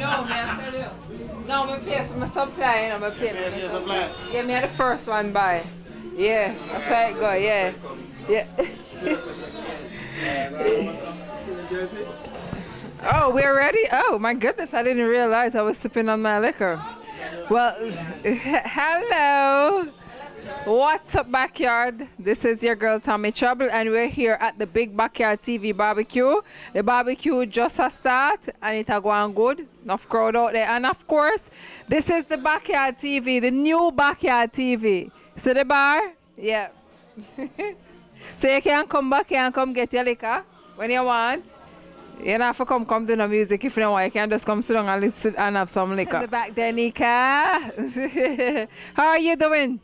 No, man, I tell you. No, I pay for my supply, you know, I pay for my supply. Yeah, me the first one buy. Yeah, that's how it go, yeah. Yeah. Oh, we're ready? Oh, my goodness, I didn't realize I was sipping on my liquor. Well, hello. What's up, backyard? This is your girl Tommy Trouble, and we're here at the Big Backyard TV BBQ. The barbecue just a start, and it's going good. Enough crowd out there, and of course, this is the Backyard TV, the new Backyard TV. See the bar? Yeah. So you can come back here and come get your liquor when you want. You don't have to come do the music if you don't want. You can just come sit down and listen and have some liquor. In the back there, Nika. How are you doing?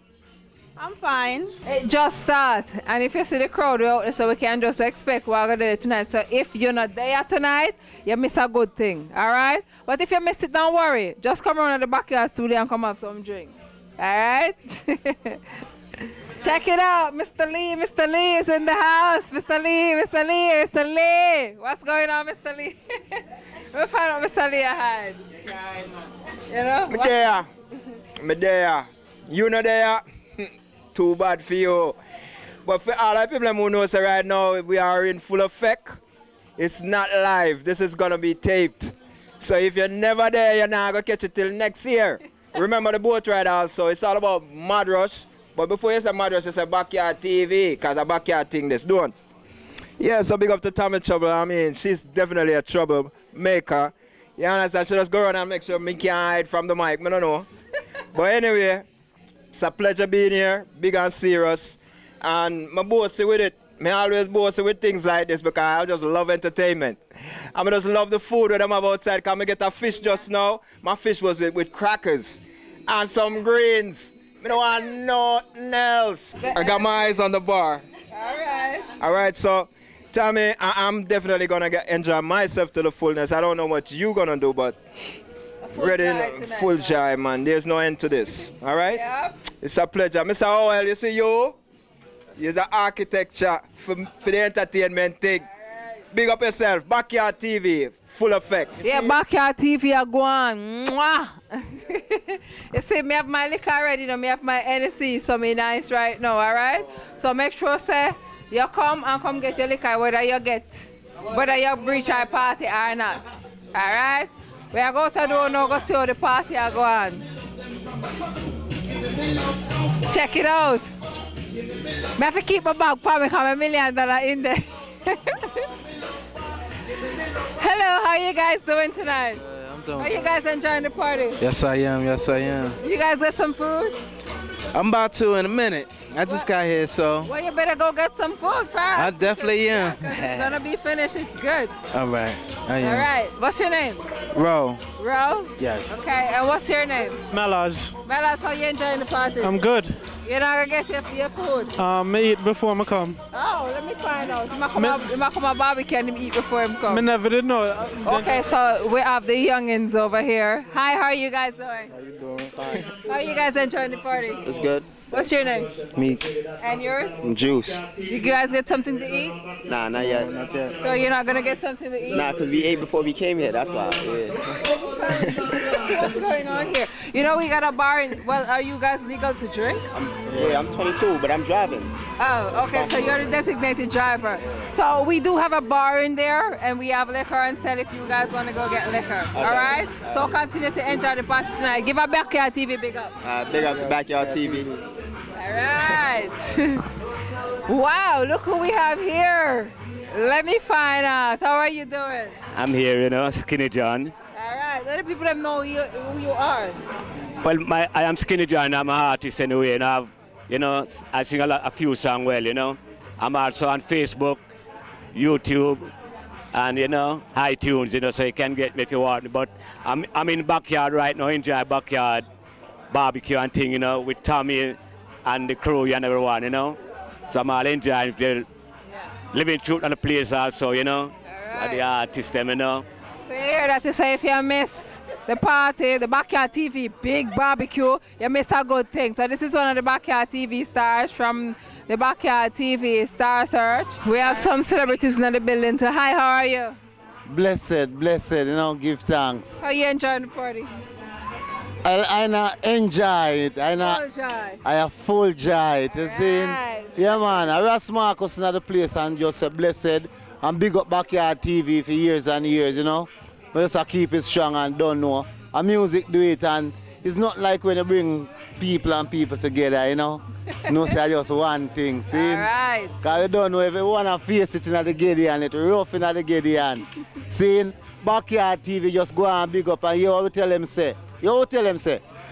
I'm fine. It just start, and if you see the crowd out there, so we can just expect what we're going to do tonight. So if you're not there tonight, you miss a good thing, all right? But if you miss it, don't worry. Just come around the backyard studio and come have some drinks, all right? Check it out, Mr. Lee. Mr. Lee is in the house. Mr. Lee, Mr. Lee, Mr. Lee. What's going on, Mr. Lee? We'll find out Mr. Lee ahead. You know? Me there. Me there. You know there. Too bad for you. But for all the people who know us right now, we are in full effect. It's not live. This is going to be taped. So if you're never there, you're not going to catch it till next year. Remember the boat ride also. It's all about Mad Rush. But before you say Mad Rush, you say Backyard TV, because a backyard thing this don't. Yeah, so big up to Tommy Trouble. I mean, she's definitely a troublemaker. You understand? She just go around and make sure me can't hide from the mic. I don't know. But anyway, it's a pleasure being here, big and serious. And my bossy with it. I always bossy with things like this because I just love entertainment. I just love the food when I'm outside. Because I get a fish just now. My fish was with crackers and some greens. I don't want nothing else. I got my eyes on the bar. All right. All right, so Tommy, I'm definitely going to enjoy myself to the fullness. I don't know what you're going to do, but ready, full joy, man. There's no end to this. All right? Yep. It's a pleasure. Mr. Howell, you see you? You're the architecture for the entertainment thing. Right. Big up yourself. Backyard TV. Full effect. Yeah, Backyard TV are going. Mwah. You see, me have my liquor ready, you know, me have my NSC, so me nice right now, all right? So make sure, say, you come get your liquor, whether you breach our party or not, all right? We are going to do now, go see how the party are going. Check it out. I have to keep my bag for me because I'm $1 million in there. Hello, how are you guys doing tonight? I'm doing. Are you guys enjoying the party? Yes, I am. Yes, I am. You guys get some food? I'm about to in a minute. I just got here, so. Well, you better go get some food fast. I definitely am. Yeah, it's gonna be finished. It's good. All right. I am. All right. What's your name? Ro. Ro? Yes. Okay. And what's your name? Melaz. Melaz, how you enjoying the party? I'm good. You're not gonna get your food? Me eat before I come. Oh, let me find out. You might come a barbecue and eat before him come. Me never did know. Okay, so we have the youngins over here. Hi, how are you guys doing? How you doing? Fine. How are you guys enjoying the party? It's good. What's your name? Meek. And yours? Juice. You guys get something to eat? Nah, not yet. Not yet. So you're not gonna get something to eat? Nah, because we ate before we came here. That's why. Yeah. What's going on here? You know we got a bar in, well, are you guys legal to drink? I'm 22, but I'm driving. Oh, okay, so you're the designated driver. So we do have a bar in there, and we have liquor and sell if you guys want to go get liquor. Okay. All right? So continue to enjoy the party tonight. Give our Backyard TV big up. Big up Backyard TV. All right. Wow, look who we have here. Let me find out. How are you doing? I'm here, you know, Skinny John. All right. Let the people them know who you are. Well, I am Skinny John. I'm an artist anyway, and I sing a few songs well, you know. I'm also on Facebook, YouTube, and iTunes, so you can get me if you want. But I'm in the backyard right now, enjoy backyard barbecue and thing, with Tommy and the crew and everyone, So I'm all enjoying the living truth on the place also, Right. So the artists, them, So you hear that to say if you miss the party, the Backyard TV big barbecue, you miss a good thing. So this is one of the Backyard TV stars from the Backyard TV Star Search. We have some celebrities in the building too. Hi, how are you? blessed, give thanks. How you enjoying the party? I not enjoy it. Full joy. I have full joy. You see? Alright. Yeah, man. I was Marcus in the place and just say blessed and big up Backyard TV for years and years, But just keep it strong and don't know. And music do it, and it's not like when you bring people and people together, No, say just one thing, see? Alright. Because you don't know if you want to face it in the Gideon, it's rough in the Gideon. See? Backyard TV just go and big up and you will tell them say.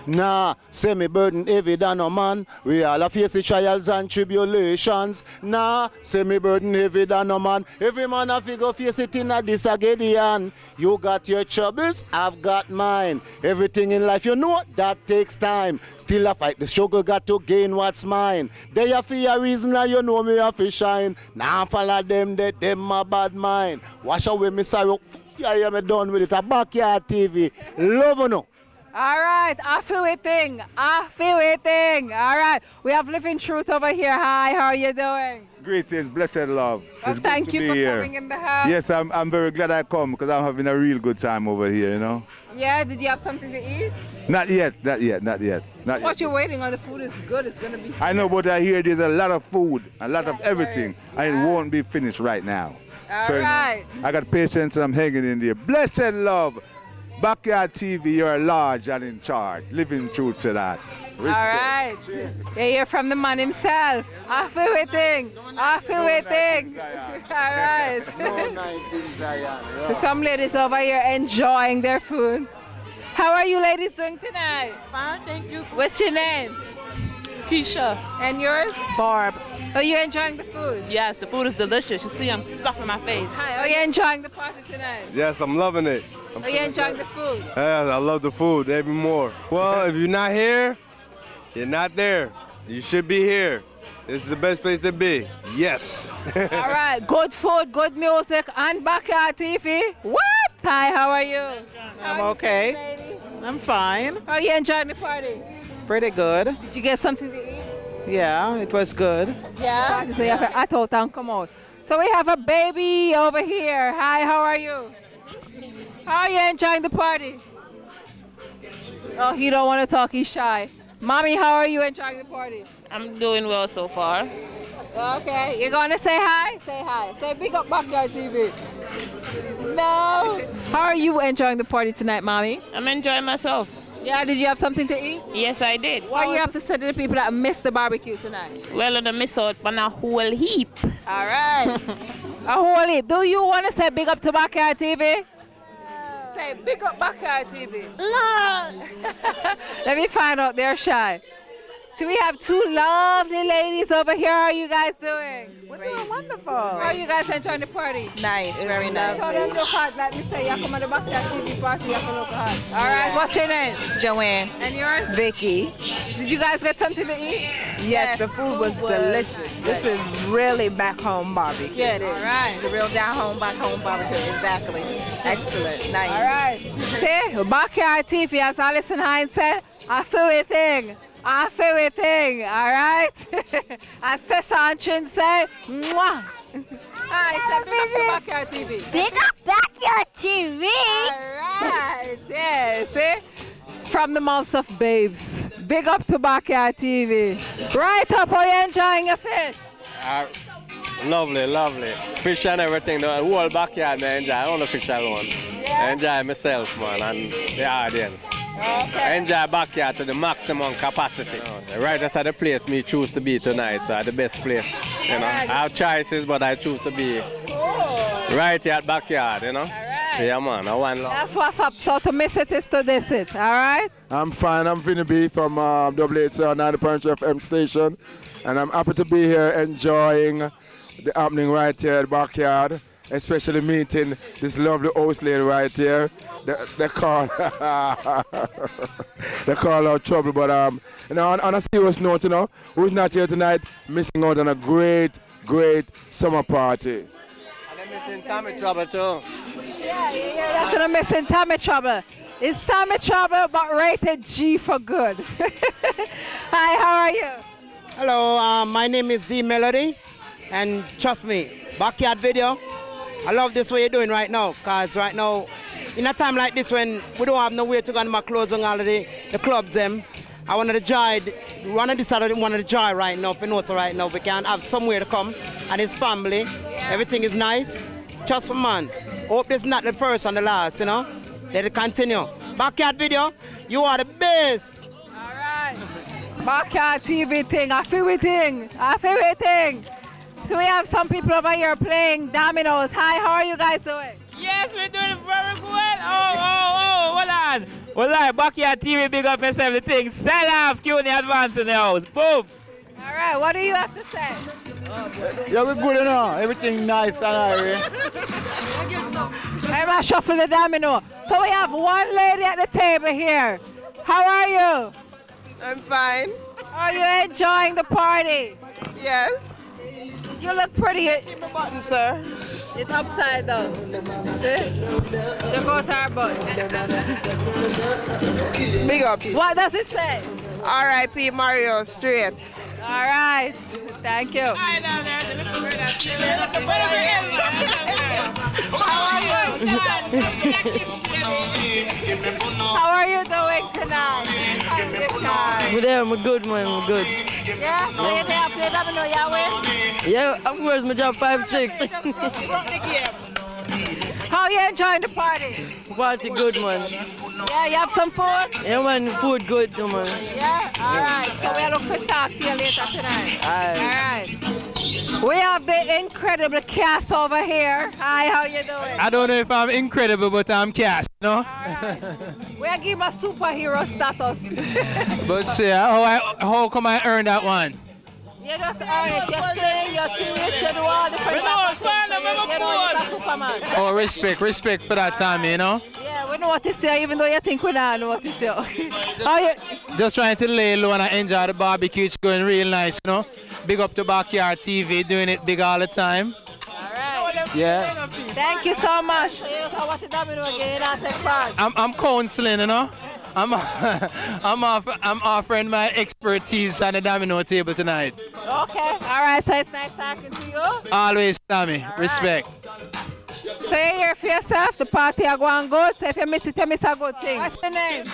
Nah, say me burden heavy than a man. We all a face the trials and tribulations. Nah, say me burden heavy than a man. Every man a figure face it in a Gideon. You got your troubles, I've got mine. Everything in life, that takes time. Still a fight, the struggle got to gain what's mine. They a for a reason and me a fi shine. Nah, follow them, that them a bad mind. Wash away me sorrow. I am done with it. A Backyard TV. Love you. All right, I feel waiting. All right, we have Living Truth over here. Hi, how are you doing? Greetings, blessed love. Well, it's thank good to you be for here. coming in the house. Yes, I'm very glad I come because I'm having a real good time over here, Yeah, did you have something to eat? Not yet. What you're waiting on, the food is good. It's going to be I know, but I hear there's a lot of food, a lot of everything, there is. and Yeah. it won't be finished right now. All right. I got patience and I'm hanging in there. Blessed love. Backyard TV, you're large and in charge. Living Truth to that. Respect. All right. Yeah, you're from the man himself. I feel waiting. All right. So some ladies over here enjoying their food. How are you ladies doing tonight? Fine, thank you. What's your name? Keisha. And yours? Barb. Are you enjoying the food? Yes, the food is delicious. You see, I'm stuffing my face. Hi, are you enjoying the party tonight? Yes, I'm loving it. Are you enjoying the food? Yes, I love the food every more. Well, if you're not here, you're not there. You should be here. This is the best place to be. Yes. All right, good food, good music, and Backyard TV. What? Hi, how are you? I'm okay. I'm fine. How are you enjoying the party? Pretty good. Did you get something to eat? Yeah, it was good. Yeah? So you have to act out and come out. So we have a baby over here. Hi, how are you? How are you enjoying the party? Oh, he don't want to talk, he's shy. Mommy, how are you enjoying the party? I'm doing well so far. Okay, you're going to say hi? Say hi. Say big up Backyard TV. No. How are you enjoying the party tonight, Mommy? I'm enjoying myself. Yeah, did you have something to eat? Yes, I did. What do you have to say to the people that missed the barbecue tonight? Well, I miss out on a whole heap. All right. A whole heap. Do you want to say big up to Backyard TV? Say big up Backyard TV. No. Let me find out. They're shy. So we have two lovely ladies over here. How are you guys doing? We're doing wonderful. How are you guys enjoying the party? Nice, very nice. So them look hot, like me say, you come at the Backyard TV party, you can look hot. All right, what's your name? Joanne. And yours? Vicky. Did you guys get something to eat? Yes, the food was delicious. This is really back home barbecue. Yeah, it is. All right. The real back home barbecue. Exactly. Excellent. Nice. All right. See, Backyard TV, as Alison Hines said, I feel a thing. All right? As Tesha and Chin say, mwah. Hi, say big up to Backyard TV. Big up Backyard TV. All right, yeah, see? From the mouths of babes. Big up to Backyard TV. Right up, are you enjoying your fish? Lovely. Fish and everything. The whole backyard, man, enjoy. I don't fish alone. Yeah. I enjoy myself, man, and the audience. Okay. I enjoy backyard to the maximum capacity. Right, that's the place me choose to be tonight, so the best place. I have choices, but I choose to be right here at backyard, All right. Yeah, man, I want love. That's what's up. So to miss it is to diss it. All right? I'm fine. I'm Vinny B from WHCR 90.3 FM station, and I'm happy to be here enjoying the happening right here at the backyard, especially meeting this lovely host lady right here. They call they call out trouble, but on a serious note, who's not here tonight, missing out on a great summer party. And I'm missing Tommy Trouble too. Yeah, that's what I'm missing. Tommy Trouble. It's Tommy Trouble, but rated G for good. Hi, how are you? Hello, my name is D Melody, and trust me, Backyard Video, I love this what you're doing right now, because right now, in a time like this when we don't have nowhere to go and my clothes on all of the clubs, I want to joy, one of the Saturday, one of the joy right now, for notes right now, we can have somewhere to come, and his family, everything is nice. Just for man, hope this is not the first and the last, you know? Let it continue. Backyard video, you are the best. All right. Backyard TV thing, a favorite thing, a favorite thing. So we have some people over here playing dominoes. Hi, how are you guys doing? Yes, we're doing very good. Hold on. Hold on, Backyard TV, big up yourself, the thing. Stand off, cue in the advance in the house. Boom. All right, what do you have to say? Yeah, we're good enough. Everything nice and alright. I'm gonna shuffle the domino. So we have one lady at the table here. How are you? I'm fine. Are you enjoying the party? Yes. You look pretty. Keep the button, sir. It's upside down. See? Check out our button. Big up. What does it say? R.I.P. Mario, straight. All right. Thank you. How are you doing tonight? I'm good, man. I'm good. Yeah? So you there play domino, you win? Yeah, of course, my job 5-6. How are you enjoying the party? Party good, man. Yeah, you have some food? Yeah, man, food good too, man. Yeah? All right. So we'll look to talk to you later tonight. All right. We have the incredible cast over here. Hi, how you doing? I don't know if I'm incredible, but I'm cast, you know? We'll give him a superhero status. But see, how come I earn that one? You just earn it. You sing, you teach, you do all different types of things. You know, you're a Superman. Oh, respect for that time, you know? Yeah, we know what to say, even though you think we don't know what to say. How you? Just trying to lay low and I enjoy the barbecue. It's going real nice, you know? Big up to Backyard TV, doing it big all the time. All right. Yeah. Thank you so much. You just watch the domino again and take part. I'm counseling, you know? I'm offering my expertise on the domino table tonight. Okay. All right. So it's nice talking to you. Always, Tommy. Respect. So you're here for yourself. The party are going good. So if you miss it, you miss a good thing. What's your name?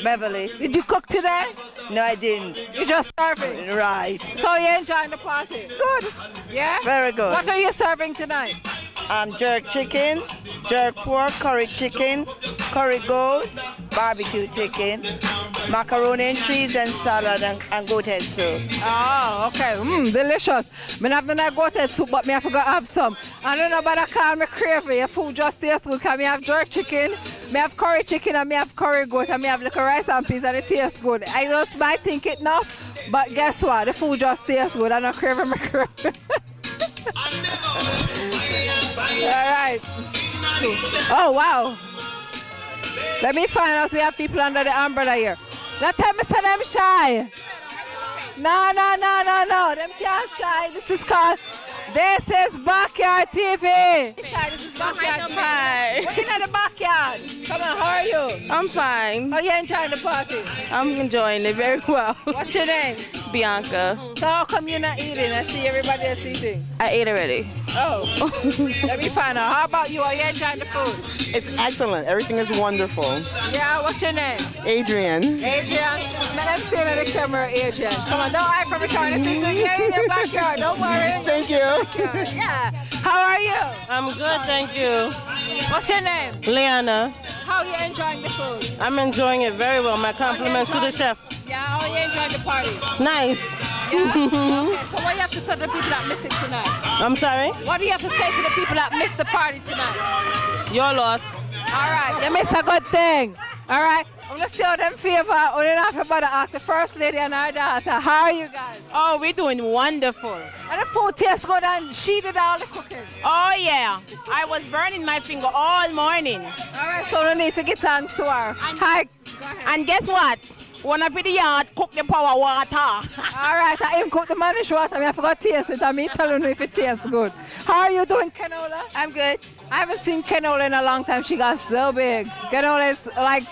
Beverly. Did you cook today? No, I didn't. You just serving? Right. So you're enjoying the party? Good. Yeah? Very good. What are you serving tonight? Jerk chicken, jerk pork, curry chicken, curry goat, barbecue chicken, macaroni and cheese and salad and goat head soup. Oh, okay. Delicious. I have no goat head soup, but I forgot to have some. I don't know about I call me craving. Your food just tastes good because I have jerk chicken, I have curry chicken, and I have curry goat, and I have little rice and peas, and it tastes good. I don't might think it enough, but guess what? The food just tastes good. I'm not craving my craving. All right. Oh, wow. Let me find out we have people under the umbrella here. That time I said them shy. No. Them can't shy. This is Backyard TV. Shy, this is Backyard TV. Hi. We're in the backyard. Come on, how are you? I'm fine. How are you enjoying the party? I'm enjoying it very well. What's your name? Bianca. So how come you're not eating? I see everybody else eating. I ate already. Oh. Let me find out. How about you? Are you enjoying the food? It's excellent. Everything is wonderful. Yeah, what's your name? Adrian. Adrian. Man, I'm seeing on the camera, Adrian. Come on, don't hide from the camera. This is here in your backyard. Don't worry. Thank you. Yeah. How are you? I'm good, thank you. What's your name? Leanna. How are you enjoying the food? I'm enjoying it very well. My compliments to the chef. Yeah, how are you enjoying the party? Nice. Yeah? Okay, so what do you have to say to the people that miss it tonight? I'm sorry? What do you have to say to the people that missed the party tonight? Your loss. All right, you missed a good thing. All right, I'm going to see how them favor. We're going to have about to ask the first lady and her daughter. How are you guys? Oh, we're doing wonderful. And the food tastes good and she did all the cooking. Oh, yeah. I was burning my finger all morning. All right, so no need to get thanks to her. Hi. And guess what? When I put the yard, cook the power water. All right, I am cook the manish water. I forgot to taste it. I'm telling you if it tastes good. How are you doing, Canola? I'm good. I haven't seen Canola in a long time. She got so big. Canola is like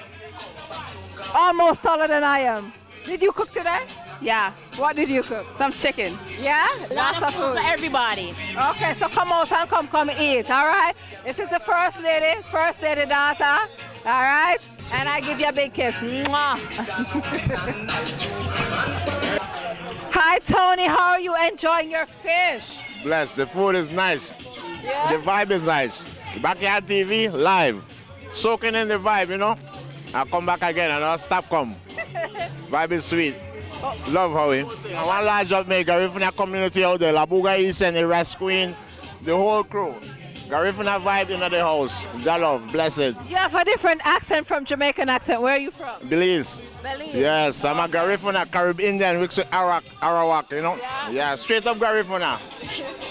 almost taller than I am. Did you cook today? Yeah. What did you cook? Some chicken. Yeah? Lots of food food. for everybody. Okay, so come out and come eat, all right? This is the first lady daughter, all right? And I give you a big kiss. Mwah. Hi, Tony, how are you enjoying your fish? Bless. The food is nice. Yeah? The vibe is nice. Backyard TV, live. Soaking in the vibe, you know. I'll come back again and I'll stop come. Vibe is sweet. Love Howie. And one large job make Garifuna community out there. Labuga East and the Rest Queen, the whole crew. Garifuna vibe in the house. Jalove, blessed. You have a different accent from Jamaican accent. Where are you from? Belize. Belize. Yes, I'm a Garifuna, Caribbean Indian, mixed with Arawak, you know? Yeah, straight up Garifuna.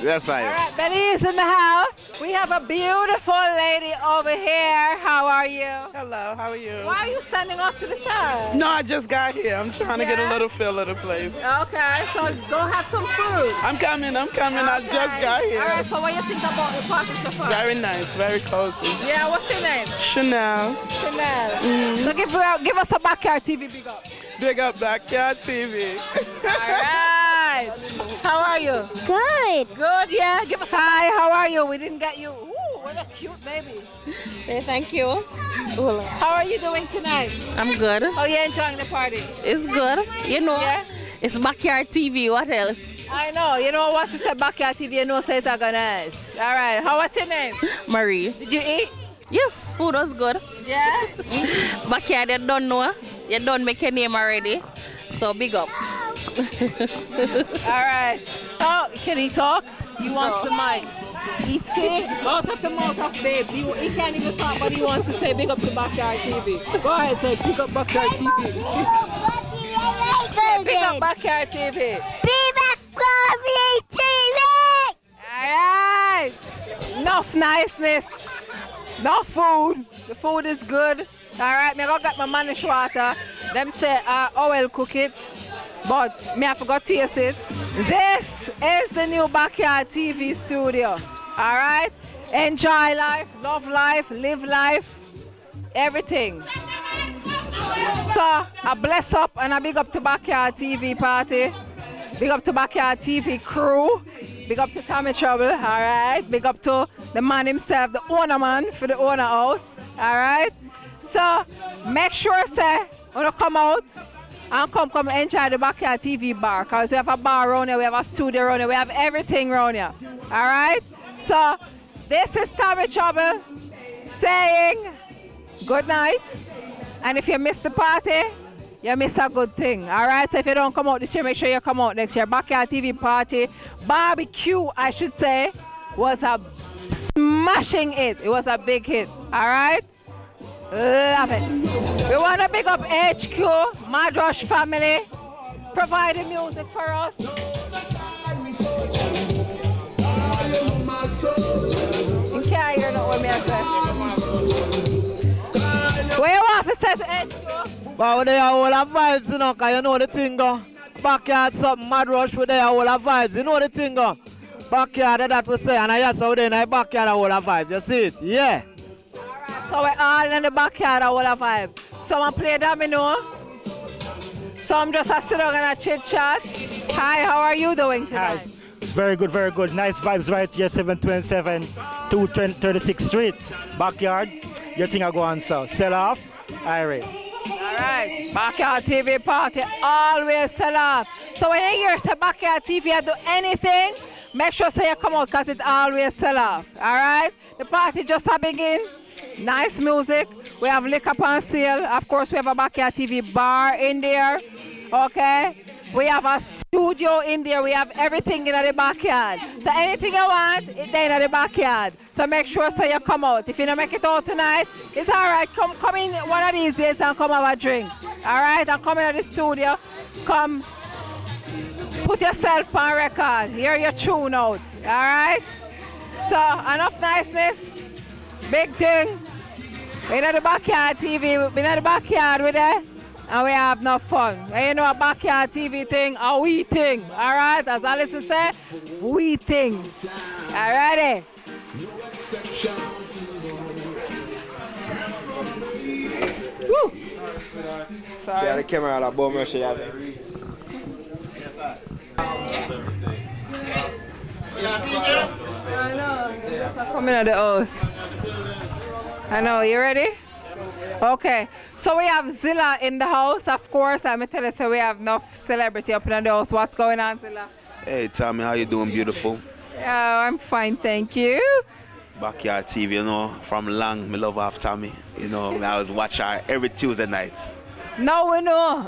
Yes, I am. All right, Betty's in the house. We have a beautiful lady over here. How are you? Hello, how are you? Why are you standing off to the side? No, I just got here. I'm trying to get a Yeah? little feel of the place. Okay, so go have some food. I'm coming. I just got here. All right, so what do you think about the party so far? Very nice, very cozy. Yeah, what's your name? Chanel. Chanel. So give us a Backyard TV big up. Big up Backyard TV. All right. How are you? Good. Good, yeah. Give us a hi. How are you? We didn't get you. Ooh, what a cute baby. Say thank you. How are you doing tonight? I'm good. How are you enjoying the party? It's good. You know, Yeah? it's Backyard TV. What else? I know. You know what? It's a Backyard TV. You know, say it's nice. All right. What's your name? Marie. Did you eat? Yes, food was good. Yeah? Backyard, you don't know. You don't make your name already. So big up. All right. Oh, can he talk? He wants the mic. He say out of the mouth of babes. He can't even talk, but he wants to say big up to Backyard TV. Go ahead, say big up Backyard TV. Say big up Backyard TV. Backyard TV. All right. Enough niceness. Enough food. The food is good. All right, me go get my manish water. Them say oil cook it, but me I forgot to taste it. This is the new Backyard TV studio. All right, enjoy life, love life, live life, everything. So I bless up and I big up to Backyard TV party. Big up to Backyard TV crew. Big up to Tommy Trouble, all right? Big up to the man himself, the owner man for the owner house, all right? So make sure, say, when you come out and come enjoy the Backyard TV bar, because we have a bar around here, we have a studio around here, we have everything around here, all right? So this is Tommy Trouble saying good night. And if you miss the party, you miss a good thing, all right? So if you don't come out this year, make sure you come out next year. Backyard TV party, barbecue, I should say, was a smashing hit. It was a big hit, all right? Love it. We want to big up HQ, Mad Rush family, providing music for us. You can't hear no what me I say. Where you want to say to HQ? But they are all our vibes, you know, because you know the thing go. Backyard something, Mad Rush, with they are all our vibes, you know the thing go. Backyard, that we say, and I just saw in the backyard all our vibes, you see it? Yeah. Alright, so we're all in the backyard all our vibe. Some play domino, some just sit down and chit chat. Hi, how are you doing tonight? Hi. It's very good, very good. Nice vibes right here, 727 236th Street, backyard. Your thing I go on, so sell off, Irie. All right, Backyard TV party, always sell off. So when you hear say Backyard TV I do anything, make sure say you come out because it always sell off. All right, the party just a begin. Nice music. We have liquor on sale. Of course, we have a Backyard TV bar in there. Okay. We have a studio in there. We have everything in the backyard. So anything you want, it's there in the backyard. So make sure so you come out. If you don't make it out tonight, it's all right. Come in one of these days and come have a drink. All right? And come in the studio. Come put yourself on record. Hear your tune out. All right? So enough niceness. Big thing. We're in the backyard TV. We're in the backyard with it. And we have no fun. And you know a Backyard TV thing, a we thing. All right, as Alice said, we thing. All righty. Woo. Sorry. The camera, la bombe, I know, just coming at the house. I know, you ready? Okay, so we have Zilla in the house, of course. Let me tell you, so we have enough celebrity up in the house. What's going on, Zilla? Hey, Tommy, how you doing, beautiful? Yeah, I'm fine, thank you. Backyard TV, you know, from long, me love half Tommy. You know, I was watching her every Tuesday night. Now we know.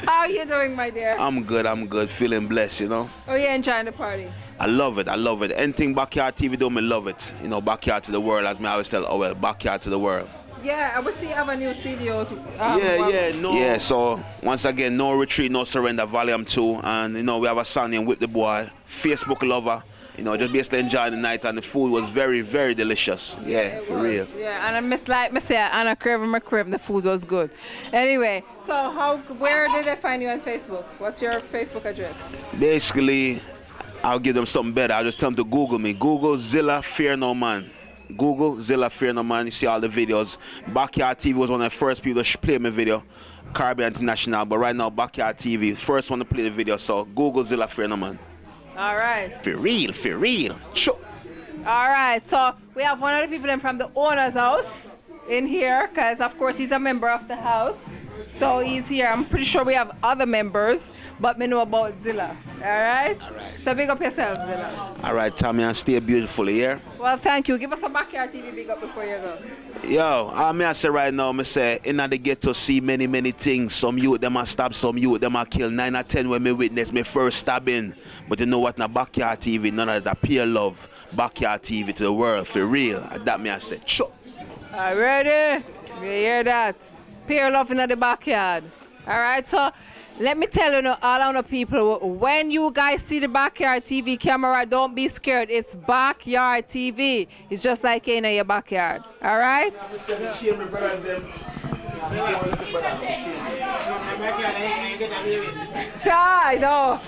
How are you doing, my dear? I'm good, feeling blessed, you know. Oh, you enjoying the party? I love it. Anything Backyard TV do, me love it. You know, backyard to the world, as me always tell, oh well, backyard to the world. Yeah, I will see you have a new CD out. Yeah, so once again, No Retreat, No Surrender, Volume 2. And, you know, we have a song named Whip the Boy, Facebook lover. You know, just basically enjoying the night, and the food was very, very delicious. Yeah, for real. Yeah, and I miss like me say, Anna Crave and McCrave, the food was good. Anyway, so where did they find you on Facebook? What's your Facebook address? Basically, I'll give them something better. I'll just tell them to Google me. Google Zilla Fear No Man. Google Zilla Fear No Man. You see all the videos. Backyard TV was one of the first people to play my video. Caribbean International, but right now Backyard TV, first one to play the video. So Google Zilla Fear No Man. All right. For real. Sure. All right, so we have one of the people from the owner's house in here, because of course he's a member of the house. So he's here. I'm pretty sure we have other members, but we know about Zilla. All right? So big up yourself, Zilla. All right, Tommy, and stay beautifully, yeah? Well, thank you. Give us a Backyard TV big up before you go. Yo, I say right now, I say, in the get to see many things. Some youth, them a stab, some youth, them a kill. 9 or 10 when me witness me first stabbing. But you know what, na Backyard TV, none of that peer love. Backyard TV to the world, for real. That me I say, sure. All ready? You hear that? Peer love in the backyard. All right, so let me tell you, all of the people, when you guys see the Backyard TV camera, don't be scared. It's Backyard TV. It's just like in your backyard. All right? I know.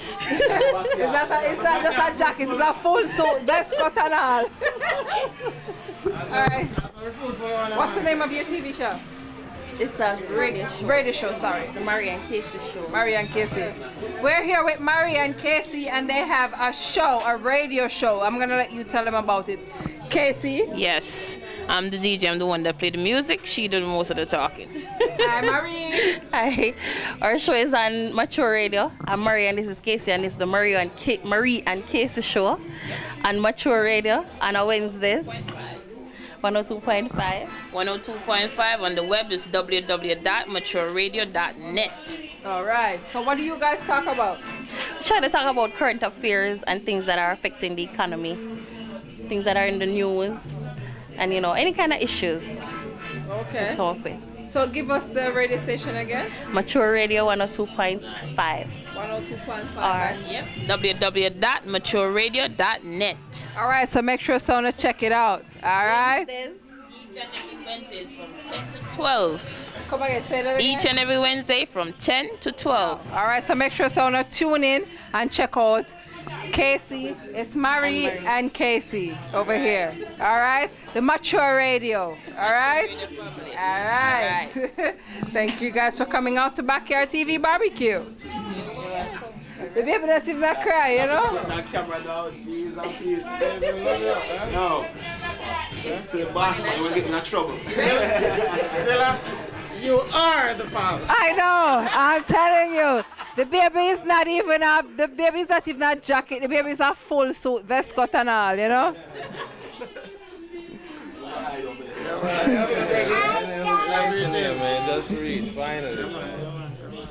It's not just a jacket, it's a full suit, vest, cut and all. All right. What's the name of your TV show? It's a radio show. Radio show, sorry. The Murray and Casey show. Murray and Casey. We're here with Murray and Casey, and they have a show, a radio show. I'm going to let you tell them about it. Casey? Yes, I'm the DJ. I'm the one that play the music. She does most of the talking. Hi, Murray. Hi. Our show is on Mature Radio. I'm Murray, and this is Casey, and this is the Murray and Casey show on Mature Radio on Wednesdays. 102.5. 102.5 on the web is www.matureradio.net. All right. So what do you guys talk about? We try to talk about current affairs and things that are affecting the economy, things that are in the news, and any kind of issues. Okay. Come up with. So give us the radio station again. Mature Radio 102.5. 102.5. Yep. www.matureradio.net. All right, so make sure someone check it out. All right. Each and every Wednesday from 10 to 12. Come again, say that again. Each and every Wednesday from 10 to 12. All right, so make sure someone tune in and check out Casey. It's Murray and Casey over here. All right, the Mature Radio. All right. All right. Thank you guys for coming out to Backyard TV BBQ. The baby that's even not cry, you know? That camera now, jeez, I'm pleased. No. To the boss, man, you won't get in trouble. Stella, you are the father. I know. I'm telling you. The baby is not even a jacket. The baby is a full suit, vest, cut and all, you know? Just read, finally.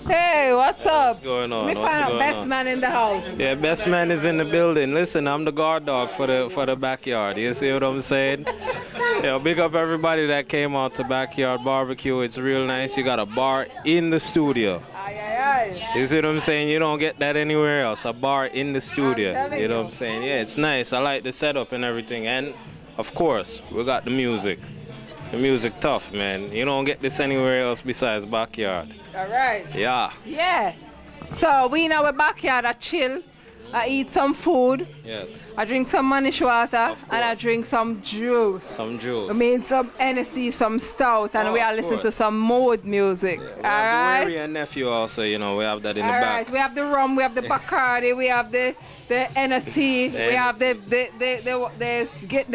Hey, what's up? What's going on? Let me find out best man in the house. Yeah, best man is in the building. Listen, I'm the guard dog for the backyard. You see what I'm saying? Yeah, big up everybody that came out to Backyard Barbecue. It's real nice. You got a bar in the studio. You see what I'm saying? You don't get that anywhere else. A bar in the studio. You know what I'm saying? Yeah, it's nice. I like the setup and everything. And of course, we got the music. The music tough, man. You don't get this anywhere else besides Backyard. All right. Yeah. Yeah. So we in our backyard at chill. I eat some food. Yes. I drink some manish water and I drink some juice. Some juice. I mean some NSC, some stout, and we are listening to some mood music. We All have right. the and nephew also, you know, we have that in the All back. right. We have the rum, we have the Bacardi, we have the NSC, we have the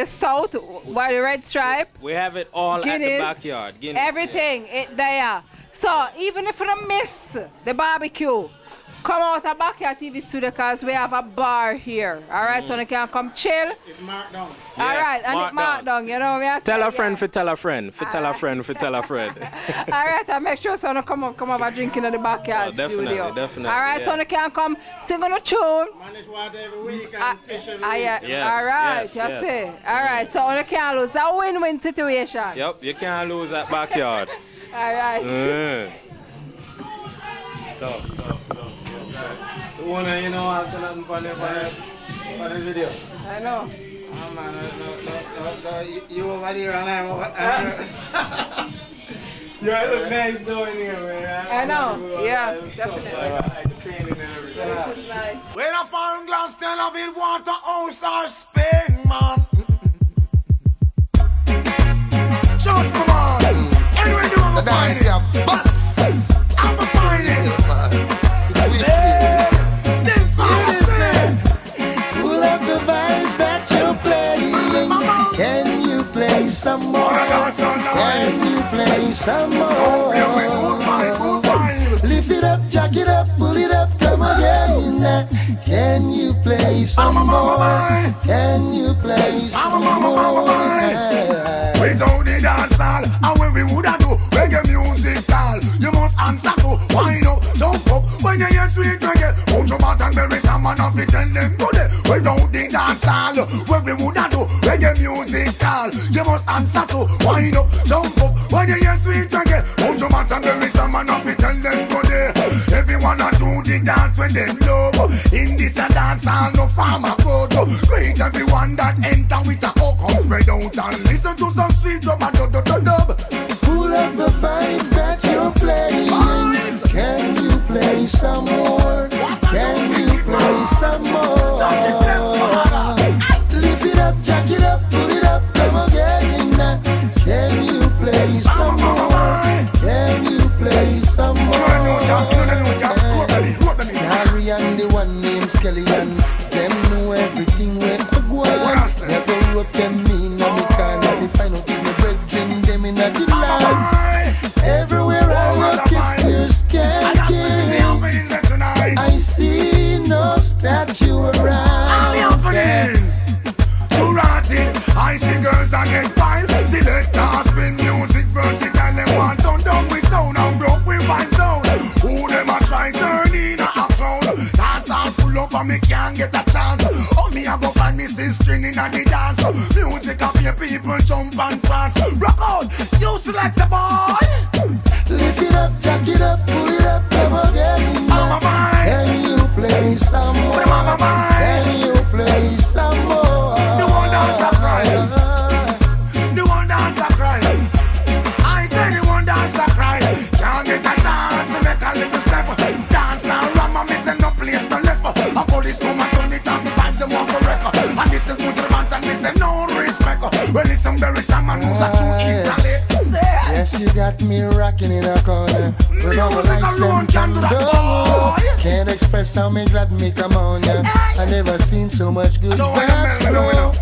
stout, by the red stripe. We have it all Guinness, at the backyard. Guinness, everything it there. So even if you don't miss the barbecue, come out of Backyard TV studio because we have a bar here. All right, so you can come chill. It's marked down. All right, and it's marked down. You know, we are Tell a friend for tell a friend, for tell a friend, for tell a friend. All right, and make sure so you come over drinking in the Backyard studio. Definitely. All right, so you can come sing on a tune. Manage water every week and fish every week. Yes, all right, yes, you yes. see. All right, so you can't lose. It's a win-win situation. Yep, you can't lose that backyard. All right. Tough. The one that you know answer nothing for the video. I know. Oh man, no, you over there and I'm over there. You look nice doing here, man. I know, yeah, definitely. This is nice. When I found glass, tell of it water, house or Spain, man. Just come on. Anyway, you want to find it. I'm a find it. Sing for yourself. Pull up the vibes that you're playing. Can you play some more? Can you play some more? Lift it up, jack it up, pull it up, come again. Can you play some more? Can you play some more? Without the dance hall, and when we woulda do reggae music all, you must answer to wind up, jump up. When you hear sweet reggae, put your mouth and bury some man off it, tell them good. Without the dance hall, when we woulda do reggae music all, you must answer to wind up, jump up. When you hear sweet reggae, put your mouth and bury some man off it, tell them good. Everyone a do the dance when they love. In this a dance hall, no farmer go to. Greet everyone that enter with a hook come spread out and listen to some sweet dub and dub. Pull up the vibes that you're playing. Can you play some more? Can you play some more? Lift it up, jack it up, pull it up, come again. Can you play some more? Can you play some more? Scary and the one named Skeleton. Them know everything where I go on. Never rope them in and me can't have to find out if my brethren them in a the line. Everywhere I look is clear skanking. I see no statue around. Too rotted, I see girls that get wild. Select spin music versatile. Them want on down with sound and broke with vibes down. Who them a try turn in a clown? Dance all full up and me can't get a chance. Oh me a go find me sister in the dance. Music up your people jump and prance. Rock out, you select the boy. Lift it up, jack it up, pull it up, come again. Can you play some more? Can you play some more? The one dance a cry. The one dance a cry. I say the one dance a cry. Can't get a chance to make a little step. Dance and ram and missing no place to left. A police come and turn it up, the vibes them want for record. And this is much of and missing no respect. Well listen, there is some man who's a true Italy. Yes, you got me rocking in a corner. When all the lights them come down, can't express how me glad me come on. Yeah. I never seen so much good vibes flow.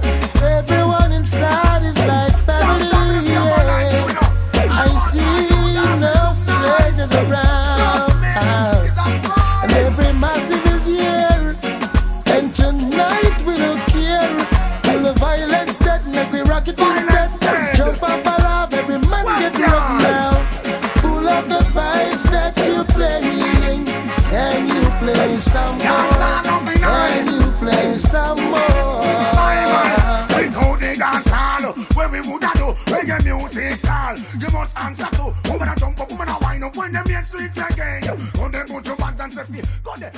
Everyone inside is like family. Yeah. I see no strangers around, and every massive is here. And tonight we don't care. All the violence that make we rock it instead. Jump up alive, every man get up now. Pull up the vibes that you're playing. Can you play some more? Can you play some more? Without the dance hall, where we woulda do reggae music hall, you must answer to. Woman a jump up, woman a wind up when them hear sweet reggae. Go there, put your back and say, go there.